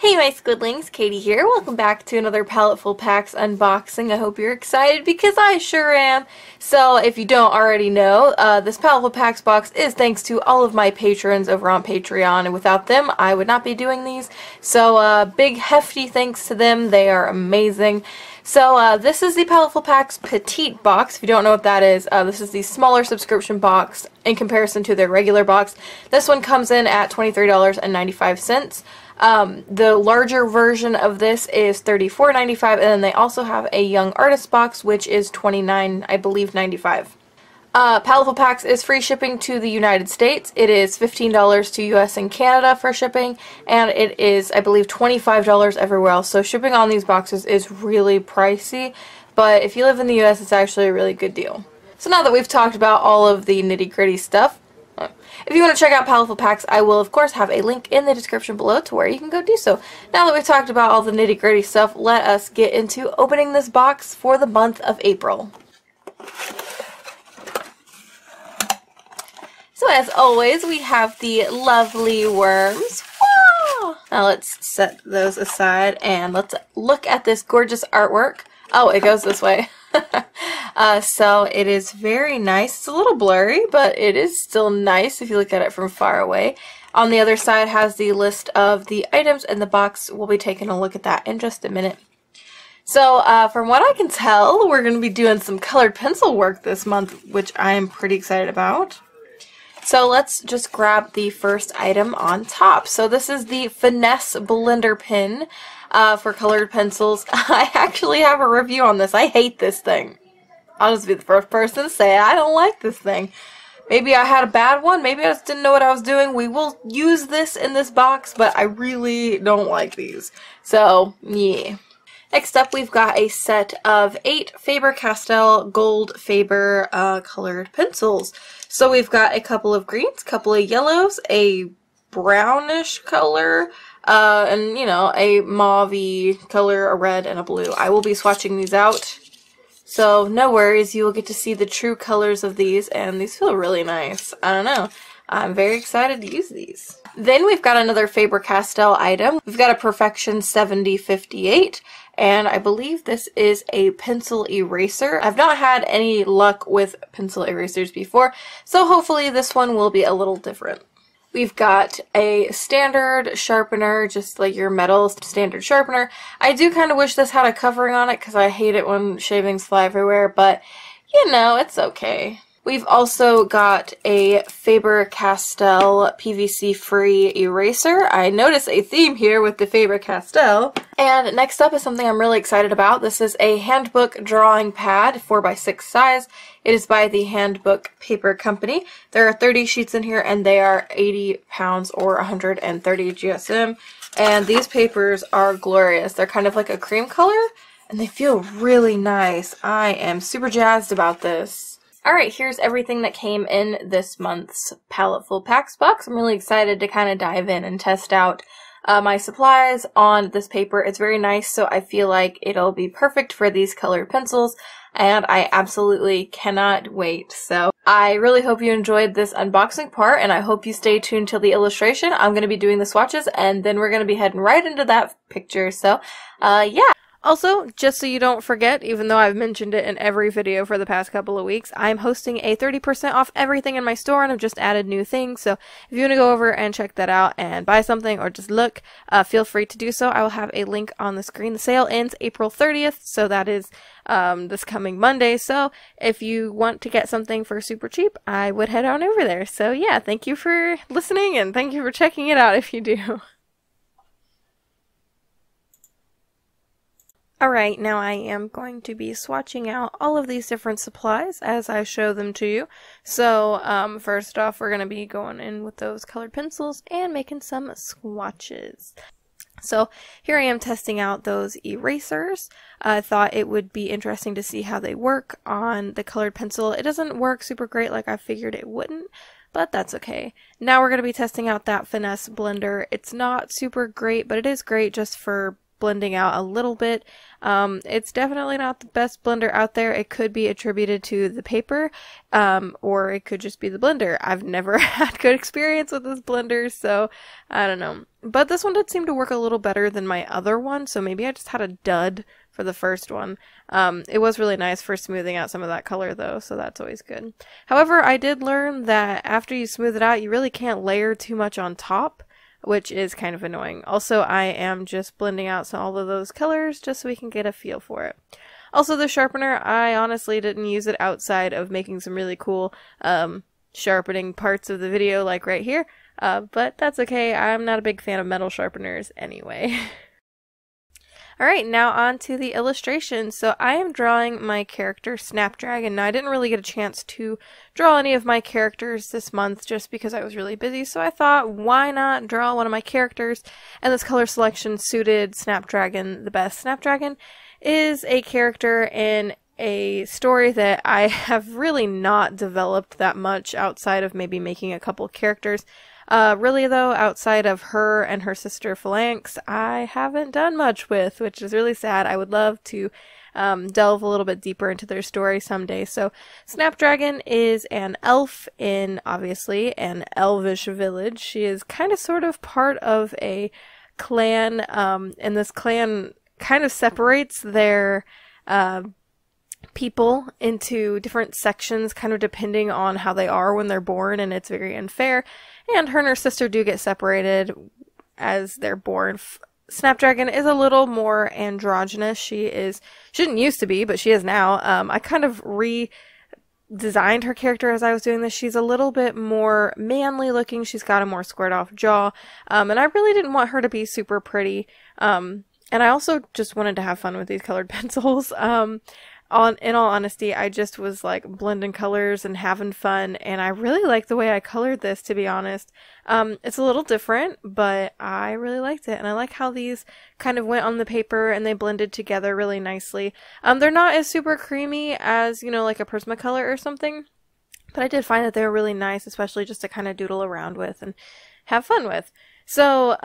Hey my Squidlings, Katie here. Welcome back to another Paletteful Packs unboxing. I hope you're excited because I sure am. So if you don't already know, this Paletteful Packs box is thanks to all of my patrons over on Patreon, and without them I would not be doing these. So big hefty thanks to them. They are amazing. So this is the Paletteful Packs Petite box. If you don't know what that is, this is the smaller subscription box in comparison to their regular box. This one comes in at $23.95. The larger version of this is $34.95, and then they also have a young artist box, which is $29, I believe, $95. Paletteful Packs is free shipping to the United States. It is $15 to US and Canada for shipping, and it is, I believe, $25 everywhere else. So shipping on these boxes is really pricey, but if you live in the US, it's actually a really good deal. So now that we've talked about all of the nitty-gritty stuff, if you want to check out Paletteful Packs, I will of course have a link in the description below to where you can go do so. Now that we've talked about all the nitty-gritty stuff, let us get into opening this box for the month of April. So as always, we have the lovely worms. Wow! Now let's set those aside and let's look at this gorgeous artwork. Oh, it goes this way. So it is very nice. It's a little blurry, but it is still nice if you look at it from far away. On the other side has the list of the items in the box. We'll be taking a look at that in just a minute. So from what I can tell, we're going to be doing some colored pencil work this month, which I am pretty excited about. So let's just grab the first item on top. So this is the Finesse Blender Pen for colored pencils. I actually have a review on this. I hate this thing. I'll just be the first person to say it. I don't like this thing. Maybe I had a bad one. Maybe I just didn't know what I was doing. We will use this in this box, but I really don't like these. So, yeah. Next up, we've got a set of 8 Faber-Castell Gold Faber colored pencils. So we've got a couple of greens, a couple of yellows, a brownish color, and, you know, a mauve-y color, a red, and a blue. I will be swatching these out. So no worries, you will get to see the true colors of these, and these feel really nice. I don't know. I'm very excited to use these. Then we've got another Faber-Castell item. We've got a Perfection 7058, and I believe this is a pencil eraser. I've not had any luck with pencil erasers before, so hopefully this one will be a little different. We've got a standard sharpener, just like your metal standard sharpener. I do kind of wish this had a covering on it because I hate it when shavings fly everywhere, but you know, it's okay. We've also got a Faber-Castell PVC-free eraser. I notice a theme here with the Faber-Castell. And next up is something I'm really excited about. This is a handbook drawing pad, 4x6 size. It is by the Handbook Paper Company. There are 30 sheets in here and they are 80 pounds or 130 GSM. And these papers are glorious. They're kind of like a cream color and they feel really nice. I am super jazzed about this. Alright, here's everything that came in this month's Paletteful Packs box. I'm really excited to kind of dive in and test out my supplies on this paper. It's very nice, so I feel like it'll be perfect for these colored pencils, and I absolutely cannot wait. So I really hope you enjoyed this unboxing part, and I hope you stay tuned till the illustration. I'm going to be doing the swatches, and then we're going to be heading right into that picture. So, yeah. Also, just so you don't forget, even though I've mentioned it in every video for the past couple of weeks, I'm hosting a 30% off everything in my store, and I've just added new things. So if you want to go over and check that out and buy something or just look, feel free to do so. I will have a link on the screen. The sale ends April 30th, so that is this coming Monday. So if you want to get something for super cheap, I would head on over there. So yeah, thank you for listening, and thank you for checking it out if you do. Alright, now I am going to be swatching out all of these different supplies as I show them to you. So, first off, we're going to be going in with those colored pencils and making some swatches. So, here I am testing out those erasers. I thought it would be interesting to see how they work on the colored pencil. It doesn't work super great like I figured it wouldn't, but that's okay. Now we're going to be testing out that Finesse blender. It's not super great, but it is great just for blending out a little bit. It's definitely not the best blender out there. It could be attributed to the paper, or it could just be the blender. I've never had good experience with this blender, so I don't know. But this one did seem to work a little better than my other one, so maybe I just had a dud for the first one. It was really nice for smoothing out some of that color though, so that's always good. However, I did learn that after you smooth it out, you really can't layer too much on top, which is kind of annoying. Also, I am just blending out all of those colors just so we can get a feel for it. Also, the sharpener, I honestly didn't use it outside of making some really cool sharpening parts of the video, like right here. But that's okay. I'm not a big fan of metal sharpeners anyway. Alright, now on to the illustration. So I am drawing my character Snapdragon. Now I didn't really get a chance to draw any of my characters this month just because I was really busy, so I thought, why not draw one of my characters? And this color selection suited Snapdragon the best. Snapdragon is a character in a story that I have really not developed that much outside of maybe making a couple characters. Really though, outside of her and her sister Phalanx, I haven't done much with, which is really sad. I would love to delve a little bit deeper into their story someday. So Snapdragon is an elf in, obviously, an elvish village. She is kind of sort of part of a clan, and this clan kind of separates their people into different sections, kind of depending on how they are when they're born, and it's very unfair. And her and her sister do get separated as they're born. Snapdragon is a little more androgynous. She didn't used to be, but she is now. I kind of redesigned her character as I was doing this. She's a little bit more manly looking. She's got a more squared off jaw. And I really didn't want her to be super pretty. And I also just wanted to have fun with these colored pencils. In all honesty, I just was like blending colors and having fun, and I really like the way I colored this, to be honest. It's a little different, but I really liked it, and I like how these kind of went on the paper and they blended together really nicely. They're not as super creamy as, you know, like a Prismacolor or something, but I did find that they were really nice, especially just to kind of doodle around with and have fun with. So,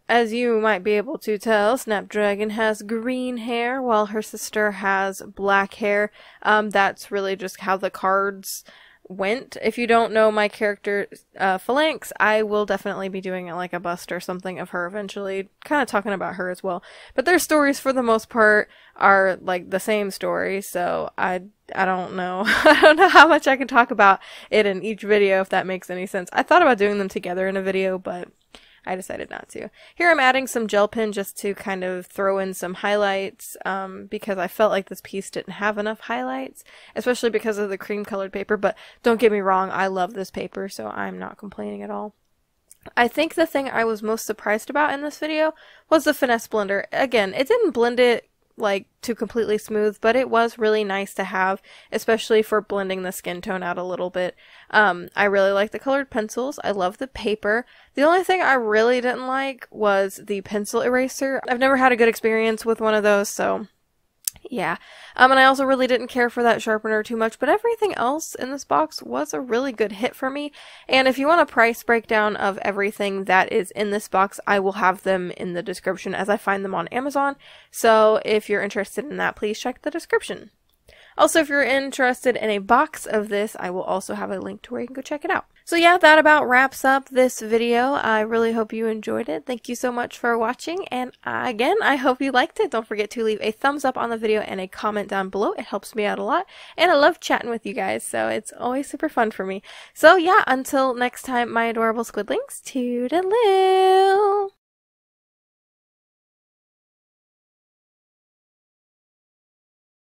as you might be able to tell, Snapdragon has green hair while her sister has black hair. That's really just how the cards went. If you don't know my character, Phalanx, I will definitely be doing like a bust or something of her eventually, kind of talking about her as well. But their stories, for the most part, are like the same story, so I don't know. I don't know how much I can talk about it in each video, if that makes any sense. I thought about doing them together in a video, but I decided not to. Here I'm adding some gel pen just to kind of throw in some highlights, because I felt like this piece didn't have enough highlights, especially because of the cream colored paper, but don't get me wrong, I love this paper, so I'm not complaining at all. I think the thing I was most surprised about in this video was the Finesse blender. Again, it didn't blend it like to completely smooth, but it was really nice to have, especially for blending the skin tone out a little bit. I really like the colored pencils. I love the paper. The only thing I really didn't like was the pencil eraser. I've never had a good experience with one of those, so yeah. And I also really didn't care for that sharpener too much, but everything else in this box was a really good hit for me. And if you want a price breakdown of everything that is in this box, I will have them in the description as I find them on Amazon. So if you're interested in that, please check the description. Also, if you're interested in a box of this, I will also have a link to where you can go check it out. So yeah, that about wraps up this video. I really hope you enjoyed it. Thank you so much for watching, and again, I hope you liked it. Don't forget to leave a thumbs up on the video and a comment down below. It helps me out a lot, and I love chatting with you guys, so it's always super fun for me. So yeah, until next time, my adorable squidlings, toodaloo!